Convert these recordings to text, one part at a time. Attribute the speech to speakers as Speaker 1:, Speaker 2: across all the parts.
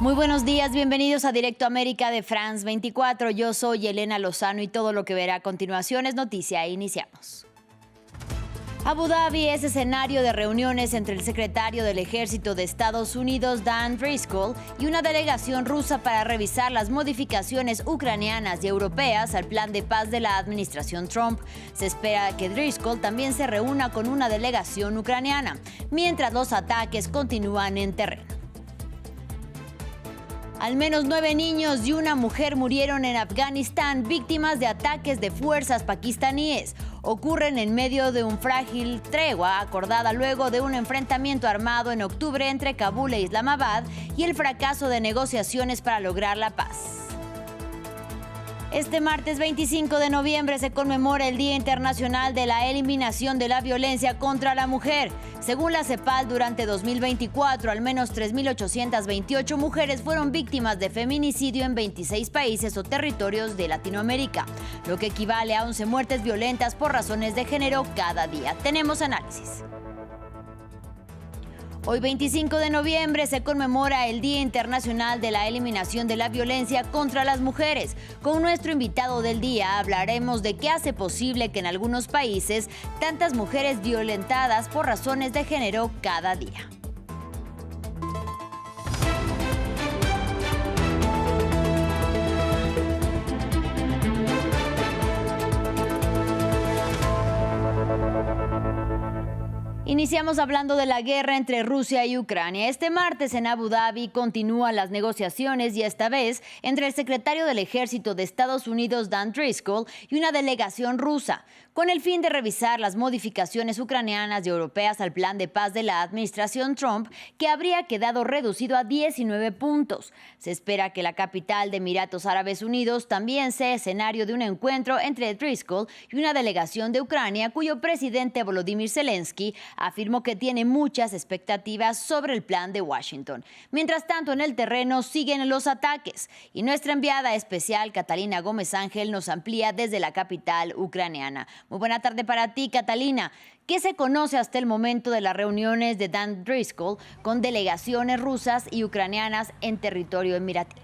Speaker 1: Muy buenos días, bienvenidos a Directo América de France 24. Yo soy Elena Lozano y todo lo que verá a continuación es noticia. Iniciamos. Abu Dhabi es escenario de reuniones entre el secretario del Ejército de Estados Unidos, Dan Driscoll, y una delegación rusa para revisar las modificaciones ucranianas y europeas al plan de paz de la administración Trump. Se espera que Driscoll también se reúna con una delegación ucraniana, mientras los ataques continúan en terreno. Al menos 9 niños y una mujer murieron en Afganistán víctimas de ataques de fuerzas pakistaníes. Ocurren en medio de un frágil tregua acordada luego de un enfrentamiento armado en octubre entre Kabul e Islamabad y el fracaso de negociaciones para lograr la paz. Este martes 25 de noviembre se conmemora el Día Internacional de la Eliminación de la Violencia contra la Mujer. Según la CEPAL, durante 2024, al menos 3.828 mujeres fueron víctimas de feminicidio en 26 países o territorios de Latinoamérica, lo que equivale a 11 muertes violentas por razones de género cada día. Tenemos análisis. Hoy 25 de noviembre se conmemora el Día Internacional de la Eliminación de la Violencia contra las Mujeres. Con nuestro invitado del día hablaremos de qué hace posible que en algunos países tantas mujeres violentadas por razones de género cada día. Iniciamos hablando de la guerra entre Rusia y Ucrania. Este martes en Abu Dhabi continúan las negociaciones y esta vez entre el secretario del Ejército de Estados Unidos, Dan Driscoll, y una delegación rusa, con el fin de revisar las modificaciones ucranianas y europeas al plan de paz de la administración Trump, que habría quedado reducido a 19 puntos. Se espera que la capital de Emiratos Árabes Unidos también sea escenario de un encuentro entre Driscoll y una delegación de Ucrania, cuyo presidente Volodymyr Zelensky afirmó que tiene muchas expectativas sobre el plan de Washington. Mientras tanto, en el terreno siguen los ataques y nuestra enviada especial, Catalina Gómez Ángel, nos amplía desde la capital ucraniana. Muy buena tarde para ti, Catalina. ¿Qué se conoce hasta el momento de las reuniones de Dan Driscoll con delegaciones rusas y ucranianas en territorio emiratí?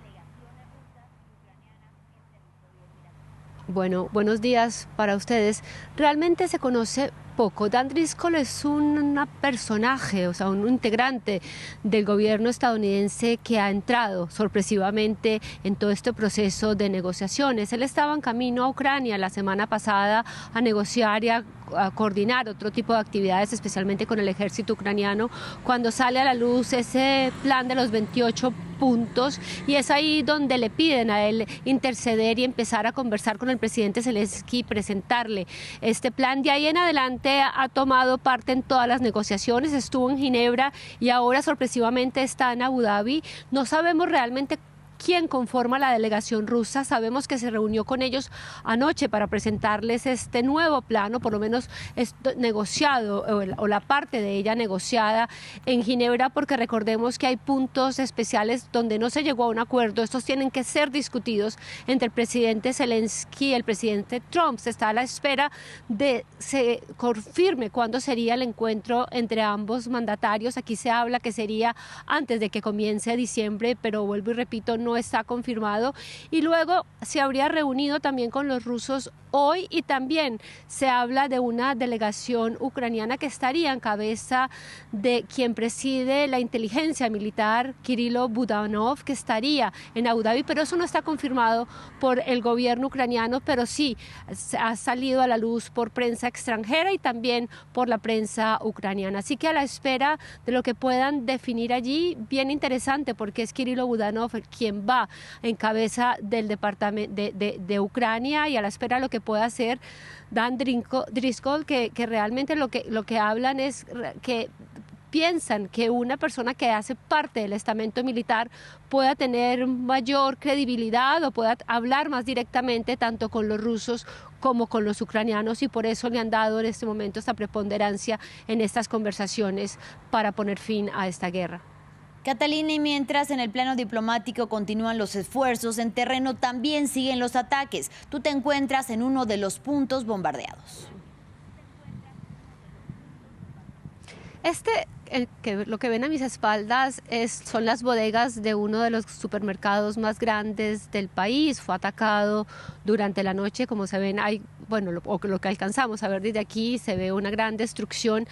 Speaker 2: Bueno, buenos días para ustedes. Realmente se conoce poco. Dan Driscoll es un personaje, o sea, un integrante del gobierno estadounidense que ha entrado sorpresivamente en todo este proceso de negociaciones. Él estaba en camino a Ucrania la semana pasada a negociar y a coordinar otro tipo de actividades, especialmente con el ejército ucraniano, cuando sale a la luz ese plan de los 28 puntos, y es ahí donde le piden a él interceder y empezar a conversar con el presidente Zelensky y presentarle este plan. De ahí en adelante ha tomado parte en todas las negociaciones, estuvo en Ginebra y ahora sorpresivamente está en Abu Dhabi. No sabemos realmente quién conforma la delegación rusa. Sabemos que se reunió con ellos anoche para presentarles este nuevo plan, o por lo menos negociado, o la parte de ella negociada en Ginebra, porque recordemos que hay puntos especiales donde no se llegó a un acuerdo. Estos tienen que ser discutidos entre el presidente Zelensky y el presidente Trump. Se está a la espera de se confirme cuándo sería el encuentro entre ambos mandatarios. Aquí se habla que sería antes de que comience diciembre, pero vuelvo y repito, no está confirmado. Y luego se habría reunido también con los rusos hoy, y también se habla de una delegación ucraniana que estaría en cabeza de quien preside la inteligencia militar, Kirilo Budanov, que estaría en Abu Dhabi, pero eso no está confirmado por el gobierno ucraniano, pero sí ha salido a la luz por prensa extranjera y también por la prensa ucraniana. Así que a la espera de lo que puedan definir allí, bien interesante, porque es Kirilo Budanov quien va en cabeza del departamento de Ucrania, y a la espera de lo que pueda hacer Dan Driscoll, que realmente lo que hablan es que piensan que una persona que hace parte del estamento militar pueda tener mayor credibilidad o pueda hablar más directamente tanto con los rusos como con los ucranianos, y por eso le han dado en este momento esta preponderancia en estas conversaciones para poner fin a esta guerra.
Speaker 1: Catalina, y mientras en el plano diplomático continúan los esfuerzos, en terreno también siguen los ataques. Tú te encuentras en uno de los puntos bombardeados.
Speaker 2: lo que ven a mis espaldas son las bodegas de uno de los supermercados más grandes del país. Fue atacado durante la noche, como se ven, lo que alcanzamos a ver desde aquí, se ve una gran destrucción.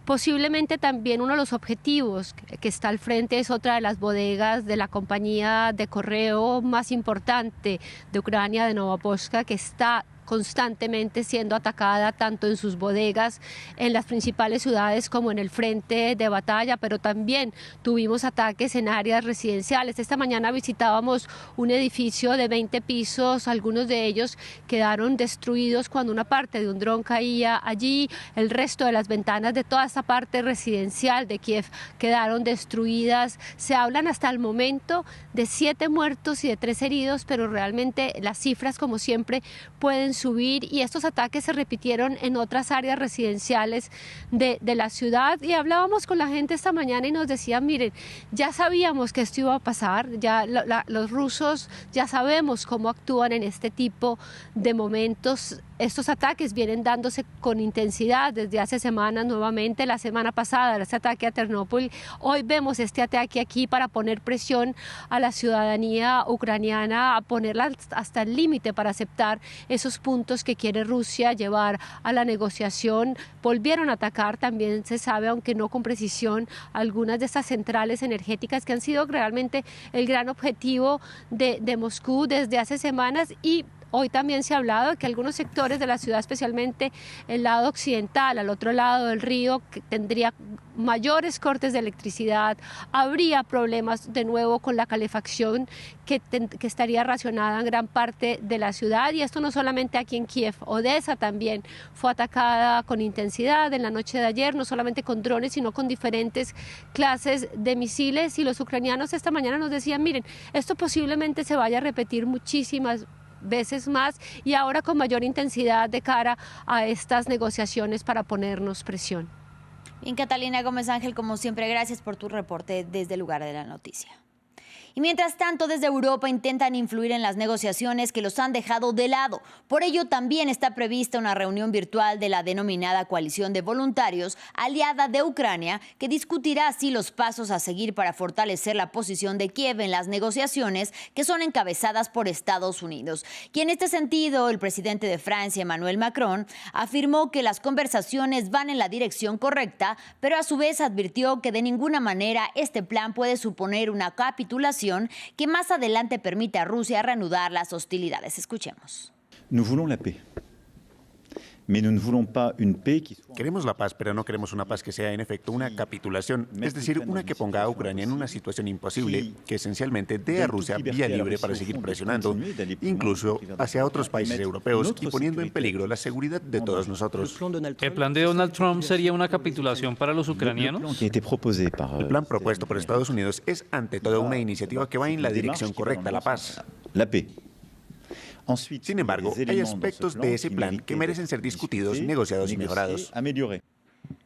Speaker 2: Posiblemente también uno de los objetivos que está al frente es otra de las bodegas de la compañía de correo más importante de Ucrania, de Novopochka, que está constantemente siendo atacada tanto en sus bodegas en las principales ciudades como en el frente de batalla, pero también tuvimos ataques en áreas residenciales. Esta mañana visitábamos un edificio de 20 pisos, algunos de ellos quedaron destruidos cuando una parte de un dron caía allí, el resto de las ventanas de toda esta parte residencial de Kiev quedaron destruidas. Se hablan hasta el momento de 7 muertos y de 3 heridos, pero realmente las cifras, como siempre, pueden subir, y estos ataques se repitieron en otras áreas residenciales de la ciudad. Y hablábamos con la gente esta mañana y nos decían, miren, ya sabíamos que esto iba a pasar, ya los rusos ya sabemos cómo actúan en este tipo de momentos. Estos ataques vienen dándose con intensidad desde hace semanas nuevamente. La semana pasada, este ataque a Ternópil, hoy vemos este ataque aquí para poner presión a la ciudadanía ucraniana, a ponerla hasta el límite para aceptar esos puntos que quiere Rusia llevar a la negociación. Volvieron a atacar, también se sabe, aunque no con precisión, algunas de estas centrales energéticas que han sido realmente el gran objetivo de Moscú desde hace semanas. Y hoy también se ha hablado de que algunos sectores de la ciudad, especialmente el lado occidental, al otro lado del río, que tendría mayores cortes de electricidad, habría problemas de nuevo con la calefacción que estaría racionada en gran parte de la ciudad. Y esto no solamente aquí en Kiev, Odessa también fue atacada con intensidad en la noche de ayer, no solamente con drones, sino con diferentes clases de misiles. Y los ucranianos esta mañana nos decían, miren, esto posiblemente se vaya a repetir muchísimas veces más, y ahora con mayor intensidad de cara a estas negociaciones para ponernos presión.
Speaker 1: Bien, Catalina Gómez Ángel, como siempre, gracias por tu reporte desde el lugar de la noticia. Y mientras tanto, desde Europa intentan influir en las negociaciones que los han dejado de lado. Por ello, también está prevista una reunión virtual de la denominada Coalición de Voluntarios, aliada de Ucrania, que discutirá así los pasos a seguir para fortalecer la posición de Kiev en las negociaciones que son encabezadas por Estados Unidos. Y en este sentido, el presidente de Francia, Emmanuel Macron, afirmó que las conversaciones van en la dirección correcta, pero a su vez advirtió que de ninguna manera este plan puede suponer una capitulación que más adelante permite a Rusia reanudar las hostilidades. Escuchemos.
Speaker 3: Queremos la paz, pero no queremos una paz que sea en efecto una capitulación, es decir, una que ponga a Ucrania en una situación imposible, que esencialmente dé a Rusia vía libre para seguir presionando, incluso hacia otros países europeos, y poniendo en peligro la seguridad de todos nosotros.
Speaker 4: ¿El plan de Donald Trump sería una capitulación para los ucranianos?
Speaker 3: El plan propuesto por Estados Unidos es ante todo una iniciativa que va en la dirección correcta, la paz. Sin embargo, hay aspectos de ese plan que merecen ser discutidos, negociados y mejorados.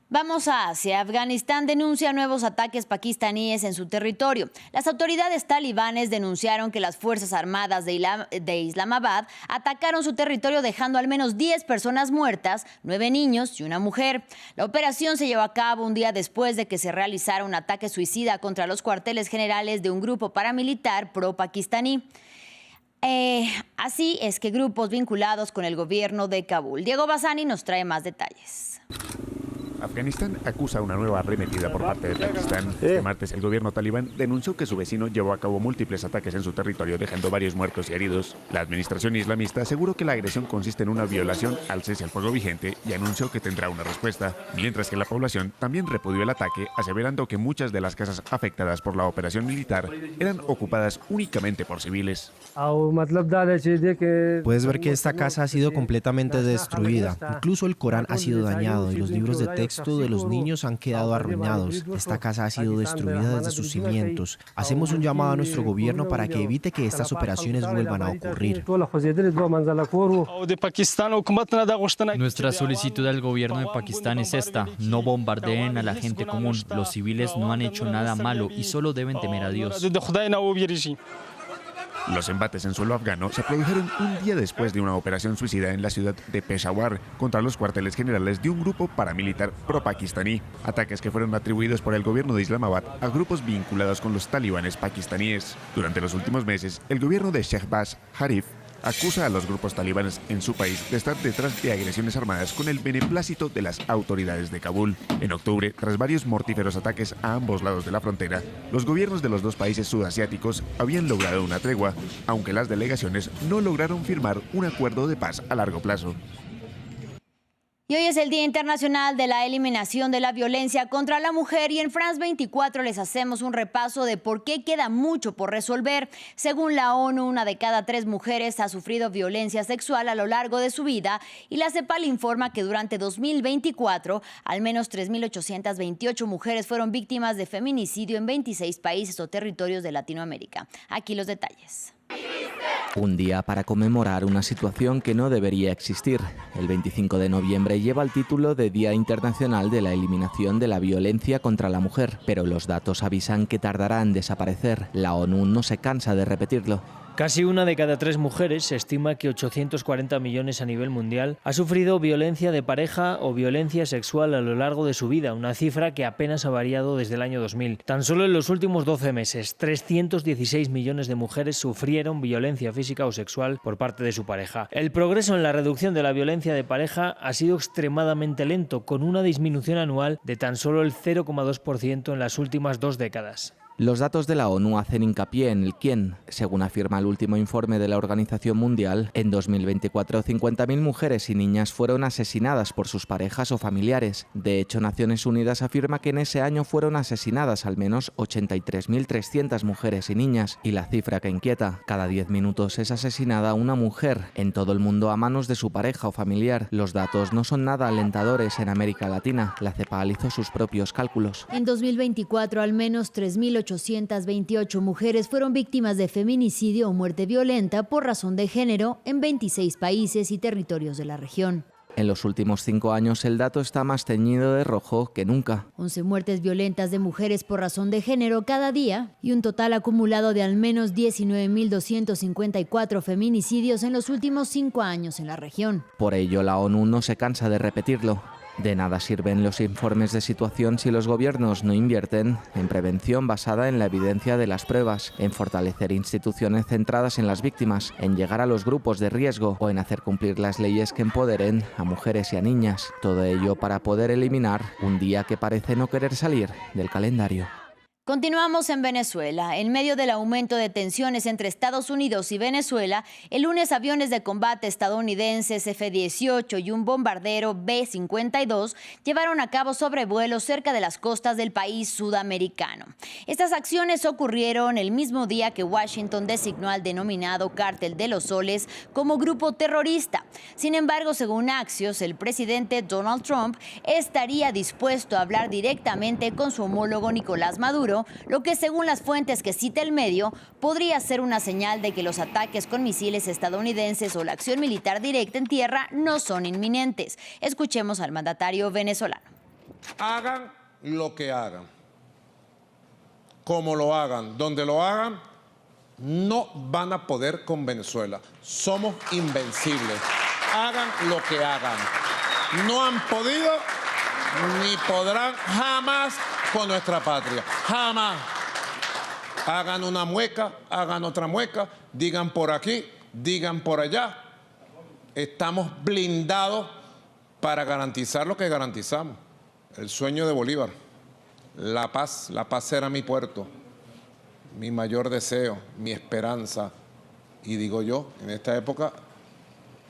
Speaker 1: Vamos a Asia. Afganistán denuncia nuevos ataques pakistaníes en su territorio. Las autoridades talibanes denunciaron que las Fuerzas Armadas de Islamabad atacaron su territorio dejando al menos 10 personas muertas, 9 niños y una mujer. La operación se llevó a cabo un día después de que se realizara un ataque suicida contra los cuarteles generales de un grupo paramilitar pro-pakistaní. Así es que grupos vinculados con el gobierno de Kabul. Diego Bassani nos trae más detalles.
Speaker 3: Afganistán acusa una nueva arremetida por parte de Pakistán. Este martes, el gobierno talibán denunció que su vecino llevó a cabo múltiples ataques en su territorio, dejando varios muertos y heridos. La administración islamista aseguró que la agresión consiste en una violación al cese al fuego vigente y anunció que tendrá una respuesta, mientras que la población también repudió el ataque, aseverando que muchas de las casas afectadas por la operación militar eran ocupadas únicamente por civiles.
Speaker 5: Puedes ver que esta casa ha sido completamente destruida. Incluso el Corán ha sido dañado y los libros de texto de los niños han quedado arruinados. Esta casa ha sido destruida desde sus cimientos. Hacemos un llamado a nuestro gobierno para que evite que estas operaciones vuelvan a ocurrir.
Speaker 6: Nuestra solicitud al gobierno de Pakistán es esta: no bombardeen a la gente común. Los civiles no han hecho nada malo y solo deben temer a Dios.
Speaker 3: Los embates en suelo afgano se produjeron un día después de una operación suicida en la ciudad de Peshawar contra los cuarteles generales de un grupo paramilitar pro-pakistaní, ataques que fueron atribuidos por el gobierno de Islamabad a grupos vinculados con los talibanes pakistaníes. Durante los últimos meses, el gobierno de Shehbaz Sharif acusa a los grupos talibanes en su país de estar detrás de agresiones armadas con el beneplácito de las autoridades de Kabul. En octubre, tras varios mortíferos ataques a ambos lados de la frontera, los gobiernos de los dos países sudasiáticos habían logrado una tregua, aunque las delegaciones no lograron firmar un acuerdo de paz a largo plazo.
Speaker 1: Y hoy es el Día Internacional de la Eliminación de la Violencia contra la Mujer y en France 24 les hacemos un repaso de por qué queda mucho por resolver. Según la ONU, 1 de cada 3 mujeres ha sufrido violencia sexual a lo largo de su vida y la CEPAL informa que durante 2024 al menos 3.828 mujeres fueron víctimas de feminicidio en 26 países o territorios de Latinoamérica. Aquí los detalles.
Speaker 7: Un día para conmemorar una situación que no debería existir. El 25 de noviembre lleva el título de Día Internacional de la Eliminación de la Violencia contra la Mujer, pero los datos avisan que tardará en desaparecer. La ONU no se cansa de repetirlo.
Speaker 8: Casi 1 de cada 3 mujeres, se estima que 840 millones a nivel mundial, ha sufrido violencia de pareja o violencia sexual a lo largo de su vida, una cifra que apenas ha variado desde el año 2000. Tan solo en los últimos 12 meses, 316 millones de mujeres sufrieron violencia física o sexual por parte de su pareja. El progreso en la reducción de la violencia de pareja ha sido extremadamente lento, con una disminución anual de tan solo el 0,2% en las últimas 2 décadas.
Speaker 7: Los datos de la ONU hacen hincapié en el quién. Según afirma el último informe de la Organización Mundial, en 2024 50.000 mujeres y niñas fueron asesinadas por sus parejas o familiares. De hecho, Naciones Unidas afirma que en ese año fueron asesinadas al menos 83.300 mujeres y niñas. Y la cifra que inquieta, cada 10 minutos es asesinada una mujer en todo el mundo a manos de su pareja o familiar. Los datos no son nada alentadores en América Latina. La CEPAL hizo sus propios cálculos.
Speaker 1: En 2024 al menos 3.828 mujeres fueron víctimas de feminicidio o muerte violenta por razón de género en 26 países y territorios de la región.
Speaker 7: En los últimos 5 años el dato está más teñido de rojo que nunca.
Speaker 1: 11 muertes violentas de mujeres por razón de género cada día y un total acumulado de al menos 19.254 feminicidios en los últimos 5 años en la región.
Speaker 7: Por ello, la ONU no se cansa de repetirlo. De nada sirven los informes de situación si los gobiernos no invierten en prevención basada en la evidencia de las pruebas, en fortalecer instituciones centradas en las víctimas, en llegar a los grupos de riesgo o en hacer cumplir las leyes que empoderen a mujeres y a niñas. Todo ello para poder eliminar un día que parece no querer salir del calendario.
Speaker 1: Continuamos en Venezuela. En medio del aumento de tensiones entre Estados Unidos y Venezuela, el lunes aviones de combate estadounidenses F-18 y un bombardero B-52 llevaron a cabo sobrevuelos cerca de las costas del país sudamericano. Estas acciones ocurrieron el mismo día que Washington designó al denominado Cártel de los Soles como grupo terrorista. Sin embargo, según Axios, el presidente Donald Trump estaría dispuesto a hablar directamente con su homólogo Nicolás Maduro, lo que según las fuentes que cita el medio podría ser una señal de que los ataques con misiles estadounidenses o la acción militar directa en tierra no son inminentes. Escuchemos al mandatario venezolano.
Speaker 9: Hagan lo que hagan, como lo hagan, donde lo hagan, no van a poder con Venezuela. Somos invencibles. Hagan lo que hagan. No han podido ni podrán jamás con nuestra patria. Jamás. Hagan una mueca, hagan otra mueca, digan por aquí, digan por allá. Estamos blindados para garantizar lo que garantizamos. El sueño de Bolívar, la paz era mi puerto, mi mayor deseo, mi esperanza. Y digo yo, en esta época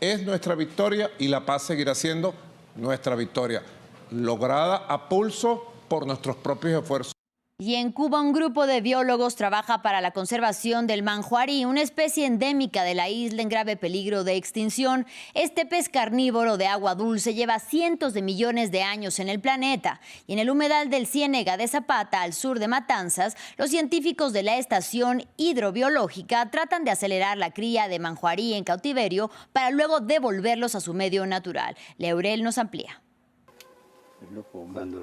Speaker 9: es nuestra victoria y la paz seguirá siendo nuestra victoria, lograda a pulso por nuestros propios esfuerzos.
Speaker 1: Y en Cuba, un grupo de biólogos trabaja para la conservación del manjuarí, una especie endémica de la isla en grave peligro de extinción. Este pez carnívoro de agua dulce lleva cientos de millones de años en el planeta. Y en el humedal del Ciénega de Zapata, al sur de Matanzas, los científicos de la estación hidrobiológica tratan de acelerar la cría de manjuarí en cautiverio para luego devolverlos a su medio natural. Leurel nos amplía.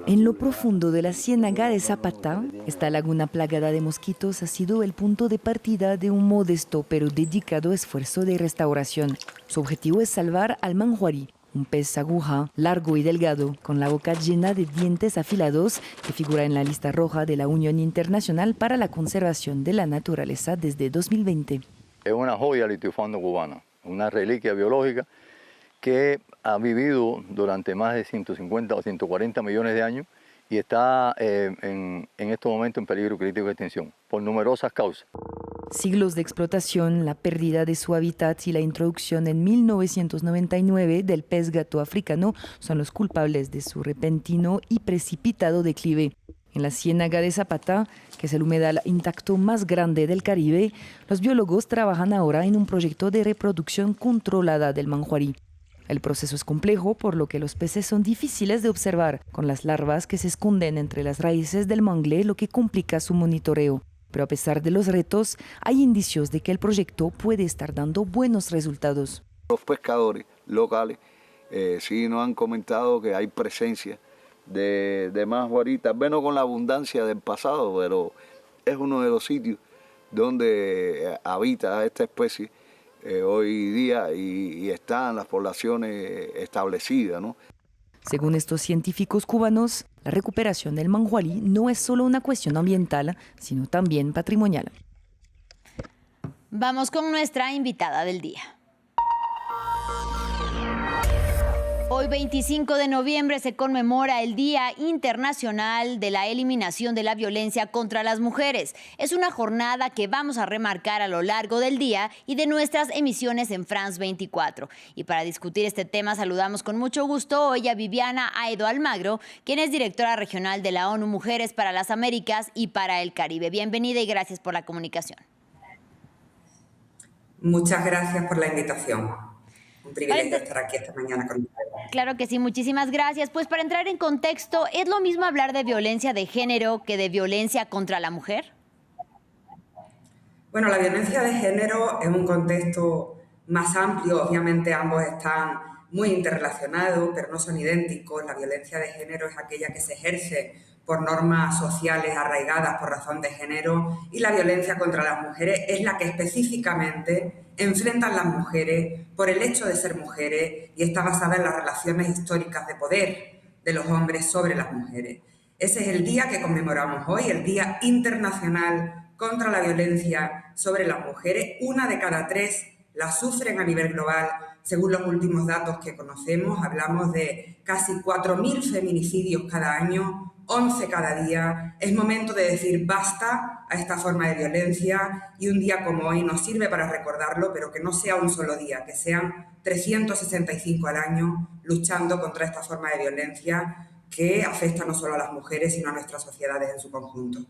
Speaker 10: En lo profundo de la Ciénaga de Zapata, esta laguna plagada de mosquitos ha sido el punto de partida de un modesto pero dedicado esfuerzo de restauración. Su objetivo es salvar al manjuarí, un pez aguja, largo y delgado, con la boca llena de dientes afilados, que figura en la lista roja de la Unión Internacional para la Conservación de la Naturaleza desde 2020.
Speaker 11: Es una joya litiofauno cubana, una reliquia biológica que ha vivido durante más de 150 o 140 millones de años y está en estos momentos en peligro crítico de extinción, por numerosas causas.
Speaker 10: Siglos de explotación, la pérdida de su hábitat y la introducción en 1999 del pez gato africano son los culpables de su repentino y precipitado declive. En la Ciénaga de Zapata, que es el humedal intacto más grande del Caribe, los biólogos trabajan ahora en un proyecto de reproducción controlada del manjuarí. El proceso es complejo, por lo que los peces son difíciles de observar, con las larvas que se esconden entre las raíces del mangle, lo que complica su monitoreo. Pero a pesar de los retos, hay indicios de que el proyecto puede estar dando buenos resultados.
Speaker 12: Los pescadores locales sí nos han comentado que hay presencia de manjuarí, tal vez no con la abundancia del pasado, pero es uno de los sitios donde habita esta especie hoy día y están las poblaciones establecidas, ¿no?
Speaker 10: Según estos científicos cubanos, la recuperación del manjuarí no es solo una cuestión ambiental, sino también patrimonial.
Speaker 1: Vamos con nuestra invitada del día. Hoy, 25 de noviembre, se conmemora el Día Internacional de la Eliminación de la Violencia contra las Mujeres. Es una jornada que vamos a remarcar a lo largo del día y de nuestras emisiones en France 24. Y para discutir este tema saludamos con mucho gusto hoy a Viviana Aedo Almagro, quien es directora regional de la ONU Mujeres para las Américas y para el Caribe. Bienvenida y gracias por la comunicación.
Speaker 13: Muchas gracias por la invitación. Un privilegio estar aquí esta mañana con ustedes.
Speaker 1: Claro que sí, muchísimas gracias. Pues para entrar en contexto, ¿es lo mismo hablar de violencia de género que de violencia contra la mujer?
Speaker 13: Bueno, la violencia de género es un contexto más amplio. Obviamente ambos están muy interrelacionados, pero no son idénticos. La violencia de género es aquella que se ejerce por normas sociales arraigadas por razón de género, y la violencia contra las mujeres es la que específicamente enfrentan las mujeres por el hecho de ser mujeres y está basada en las relaciones históricas de poder de los hombres sobre las mujeres. Ese es el día que conmemoramos hoy, el Día Internacional contra la Violencia sobre las Mujeres. 1 de cada 3 la sufren a nivel global. Según los últimos datos que conocemos, hablamos de casi 4.000 feminicidios cada año, 11 cada día. Es momento de decir basta a esta forma de violencia, y un día como hoy nos sirve para recordarlo, pero que no sea un solo día, que sean 365 al año luchando contra esta forma de violencia que afecta no solo a las mujeres, sino a nuestras sociedades en su conjunto.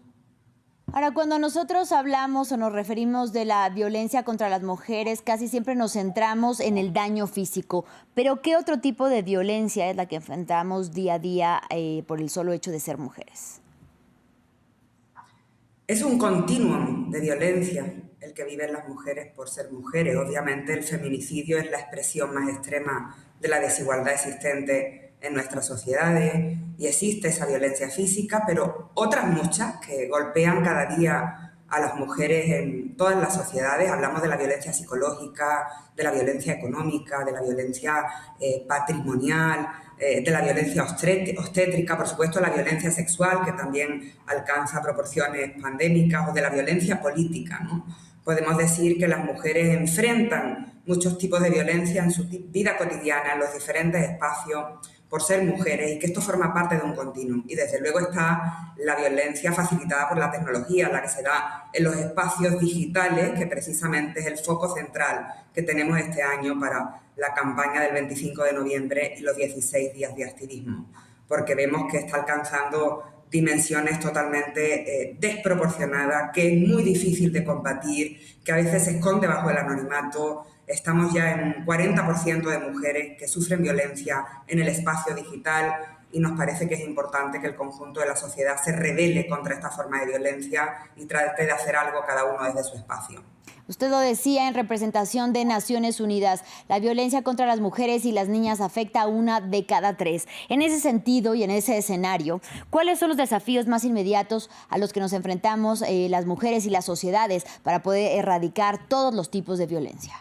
Speaker 1: Ahora, cuando nosotros hablamos o nos referimos de la violencia contra las mujeres, casi siempre nos centramos en el daño físico. Pero, ¿qué otro tipo de violencia es la que enfrentamos día a día por el solo hecho de ser mujeres?
Speaker 13: Es un continuum de violencia el que viven las mujeres por ser mujeres. Obviamente, el feminicidio es la expresión más extrema de la desigualdad existente en nuestras sociedades, y existe esa violencia física, pero otras muchas que golpean cada día a las mujeres en todas las sociedades. Hablamos de la violencia psicológica, de la violencia económica, de la violencia patrimonial, de la violencia obstétrica, por supuesto la violencia sexual, que también alcanza proporciones pandémicas, o de la violencia política, ¿no? Podemos decir que las mujeres enfrentan muchos tipos de violencia en su vida cotidiana, en los diferentes espacios, por ser mujeres, y que esto forma parte de un continuum. Y desde luego está la violencia facilitada por la tecnología, la que se da en los espacios digitales, que precisamente es el foco central que tenemos este año para la campaña del 25 de noviembre y los 16 días de activismo, porque vemos que está alcanzando dimensiones totalmente desproporcionadas, que es muy difícil de combatir, que a veces se esconde bajo el anonimato. Estamos ya en un 40% de mujeres que sufren violencia en el espacio digital, y nos parece que es importante que el conjunto de la sociedad se rebele contra esta forma de violencia y trate de hacer algo cada uno desde su espacio.
Speaker 1: Usted lo decía en representación de Naciones Unidas, la violencia contra las mujeres y las niñas afecta a 1 de cada 3. En ese sentido y en ese escenario, ¿cuáles son los desafíos más inmediatos a los que nos enfrentamos las mujeres y las sociedades para poder erradicar todos los tipos de violencia?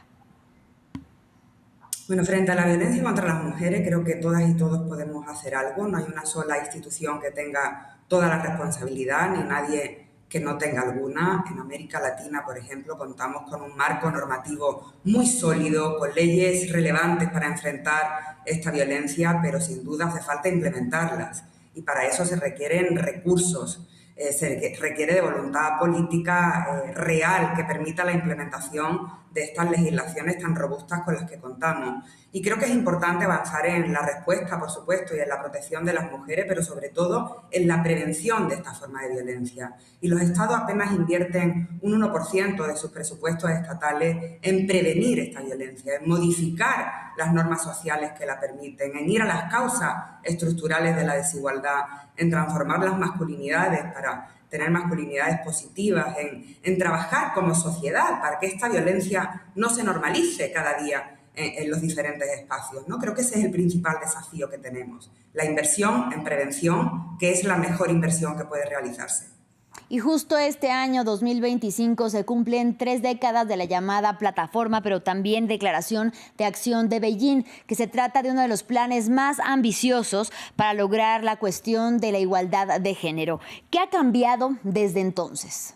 Speaker 13: Bueno, frente a la violencia contra las mujeres, creo que todas y todos podemos hacer algo. No hay una sola institución que tenga toda la responsabilidad, ni nadie que no tenga alguna. En América Latina, por ejemplo, contamos con un marco normativo muy sólido, con leyes relevantes para enfrentar esta violencia, pero sin duda hace falta implementarlas. Y para eso se requieren recursos, se requiere de voluntad política real que permita la implementación de estas legislaciones tan robustas con las que contamos. Y creo que es importante avanzar en la respuesta, por supuesto, y en la protección de las mujeres, pero sobre todo en la prevención de esta forma de violencia. Y los estados apenas invierten un 1% de sus presupuestos estatales en prevenir esta violencia, en modificar las normas sociales que la permiten, en ir a las causas estructurales de la desigualdad, en transformar las masculinidades para tener masculinidades positivas, en trabajar como sociedad para que esta violencia no se normalice cada día en los diferentes espacios, ¿no? Creo que ese es el principal desafío que tenemos, la inversión en prevención, que es la mejor inversión que puede realizarse.
Speaker 1: Y justo este año 2025 se cumplen 3 décadas de la llamada Plataforma, pero también Declaración de Acción de Beijing, que se trata de uno de los planes más ambiciosos para lograr la cuestión de la igualdad de género. ¿Qué ha cambiado desde entonces?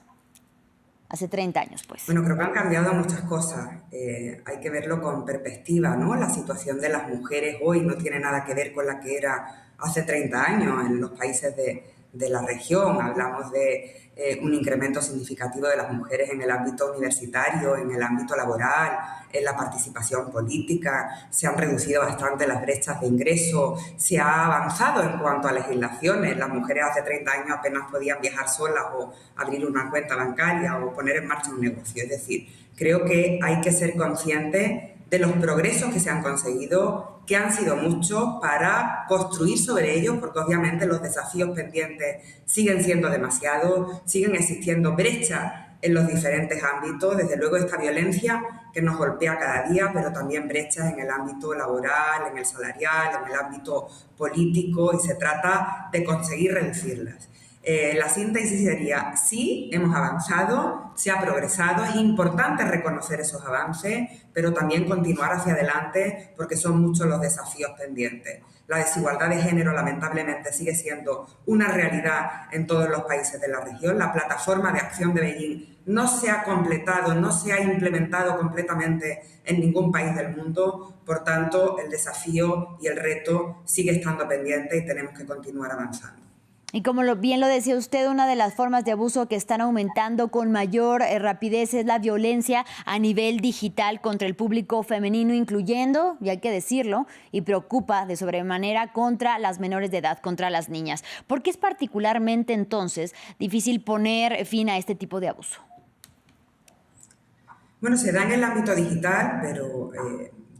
Speaker 1: Hace 30 años, pues.
Speaker 13: Bueno, creo que han cambiado muchas cosas. Hay que verlo con perspectiva, ¿no? La situación de las mujeres hoy no tiene nada que ver con la que era hace 30 años en los países de la región. Hablamos de un incremento significativo de las mujeres en el ámbito universitario, en el ámbito laboral, en la participación política. Se han reducido bastante las brechas de ingreso, se ha avanzado en cuanto a legislaciones. Las mujeres hace 30 años apenas podían viajar solas o abrir una cuenta bancaria o poner en marcha un negocio. Es decir, creo que hay que ser conscientes de los progresos que se han conseguido, que han sido muchos, para construir sobre ellos, porque obviamente los desafíos pendientes siguen siendo demasiados, siguen existiendo brechas en los diferentes ámbitos, desde luego esta violencia que nos golpea cada día, pero también brechas en el ámbito laboral, en el salarial, en el ámbito político, y se trata de conseguir reducirlas. La síntesis sería, sí, hemos avanzado, se ha progresado, es importante reconocer esos avances, pero también continuar hacia adelante porque son muchos los desafíos pendientes. La desigualdad de género lamentablemente sigue siendo una realidad en todos los países de la región. La Plataforma de Acción de Beijing no se ha completado, no se ha implementado completamente en ningún país del mundo. Por tanto, el desafío y el reto sigue estando pendiente y tenemos que continuar avanzando.
Speaker 1: Y como bien lo decía usted, una de las formas de abuso que están aumentando con mayor rapidez es la violencia a nivel digital contra el público femenino, incluyendo, y hay que decirlo, y preocupa de sobremanera contra las menores de edad, contra las niñas. ¿Por qué es particularmente entonces difícil poner fin a este tipo de abuso?
Speaker 13: Bueno, se da en el ámbito digital, pero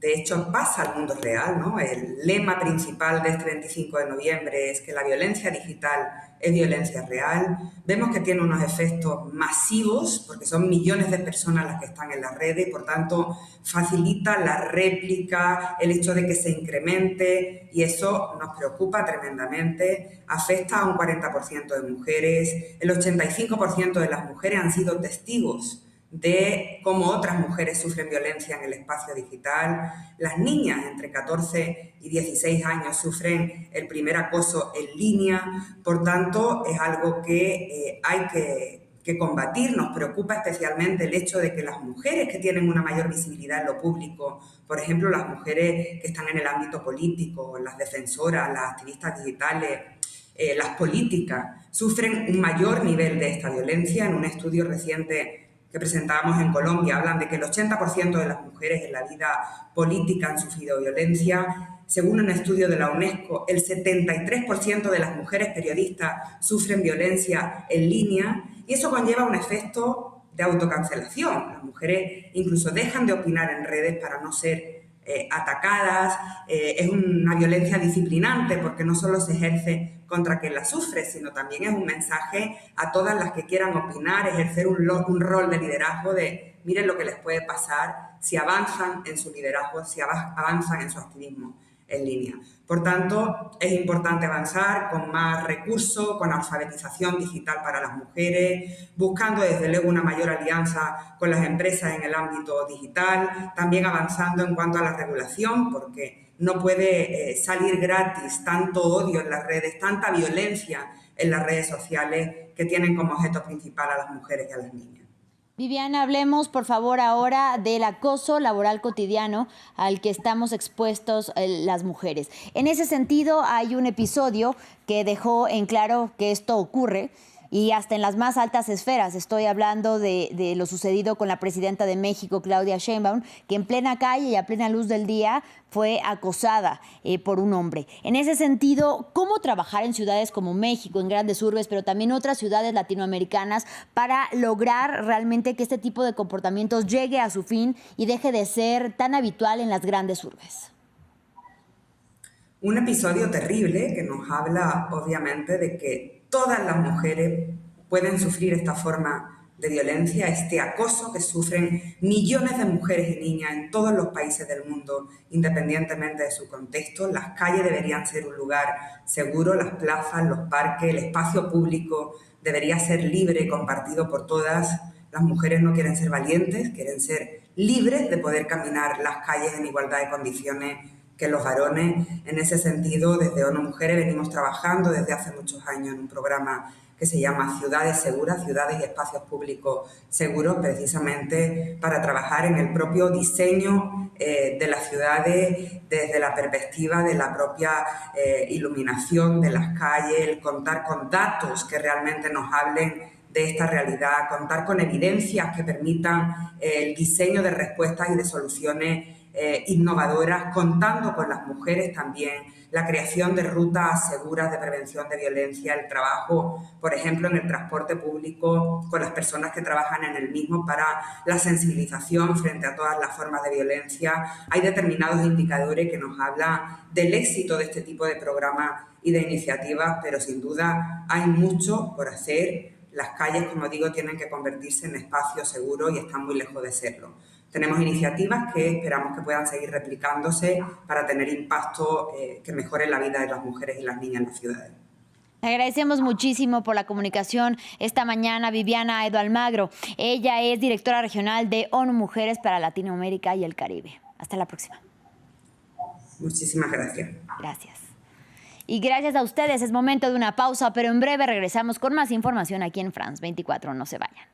Speaker 13: de hecho pasa al mundo real, ¿no? El lema principal de este 25 de noviembre es que la violencia digital es violencia real. Vemos que tiene unos efectos masivos, porque son millones de personas las que están en las redes, y por tanto facilita la réplica, el hecho de que se incremente, y eso nos preocupa tremendamente. Afecta a un 40% de mujeres, el 85% de las mujeres han sido testigos de cómo otras mujeres sufren violencia en el espacio digital. Las niñas entre 14 y 16 años sufren el primer acoso en línea. Por tanto, es algo que hay que combatir. Nos preocupa especialmente el hecho de que las mujeres que tienen una mayor visibilidad en lo público, por ejemplo, las mujeres que están en el ámbito político, las defensoras, las activistas digitales, las políticas, sufren un mayor nivel de esta violencia. En un estudio reciente que presentábamos en Colombia, hablan de que el 80% de las mujeres en la vida política han sufrido violencia. Según un estudio de la UNESCO, el 73% de las mujeres periodistas sufren violencia en línea, y eso conlleva un efecto de autocancelación. Las mujeres incluso dejan de opinar en redes para no ser atacadas. Es una violencia disciplinante porque no solo se ejerce contra quien la sufre, sino también es un mensaje a todas las que quieran opinar, ejercer un rol de liderazgo de miren lo que les puede pasar si avanzan en su liderazgo, si avanzan en su activismo en línea. Por tanto, es importante avanzar con más recursos, con alfabetización digital para las mujeres, buscando desde luego una mayor alianza con las empresas en el ámbito digital, también avanzando en cuanto a la regulación, porque no puede salir gratis tanto odio en las redes, tanta violencia en las redes sociales que tienen como objeto principal a las mujeres y a las niñas.
Speaker 1: Viviana, hablemos por favor ahora del acoso laboral cotidiano al que estamos expuestos las mujeres. En ese sentido, hay un episodio que dejó en claro que esto ocurre y hasta en las más altas esferas. Estoy hablando de lo sucedido con la presidenta de México, Claudia Sheinbaum, que en plena calle y a plena luz del día fue acosada por un hombre. En ese sentido, ¿cómo trabajar en ciudades como México, en grandes urbes, pero también otras ciudades latinoamericanas para lograr realmente que este tipo de comportamientos llegue a su fin y deje de ser tan habitual en las grandes urbes?
Speaker 13: Un episodio terrible que nos habla, obviamente, de que todas las mujeres pueden sufrir esta forma de violencia, este acoso que sufren millones de mujeres y niñas en todos los países del mundo, independientemente de su contexto. Las calles deberían ser un lugar seguro, las plazas, los parques, el espacio público debería ser libre y compartido por todas. Las mujeres no quieren ser valientes, quieren ser libres de poder caminar las calles en igualdad de condiciones que los varones. En ese sentido, desde ONU Mujeres venimos trabajando desde hace muchos años en un programa que se llama Ciudades Seguras, Ciudades y Espacios Públicos Seguros, precisamente para trabajar en el propio diseño de las ciudades desde la perspectiva de la propia iluminación de las calles, el contar con datos que realmente nos hablen de esta realidad, contar con evidencias que permitan el diseño de respuestas y de soluciones innovadoras, contando con las mujeres también, la creación de rutas seguras de prevención de violencia, el trabajo, por ejemplo, en el transporte público con las personas que trabajan en el mismo para la sensibilización frente a todas las formas de violencia. Hay determinados indicadores que nos hablan del éxito de este tipo de programas y de iniciativas, pero sin duda hay mucho por hacer. Las calles, como digo, tienen que convertirse en espacios seguros y están muy lejos de serlo. Tenemos iniciativas que esperamos que puedan seguir replicándose para tener impacto que mejore la vida de las mujeres y las niñas en las ciudades.
Speaker 1: Agradecemos muchísimo por la comunicación esta mañana, Viviana Edo Almagro. Ella es directora regional de ONU Mujeres para Latinoamérica y el Caribe. Hasta la próxima.
Speaker 13: Muchísimas gracias.
Speaker 1: Gracias. Y gracias a ustedes. Es momento de una pausa, pero en breve regresamos con más información aquí en France 24. No se vayan.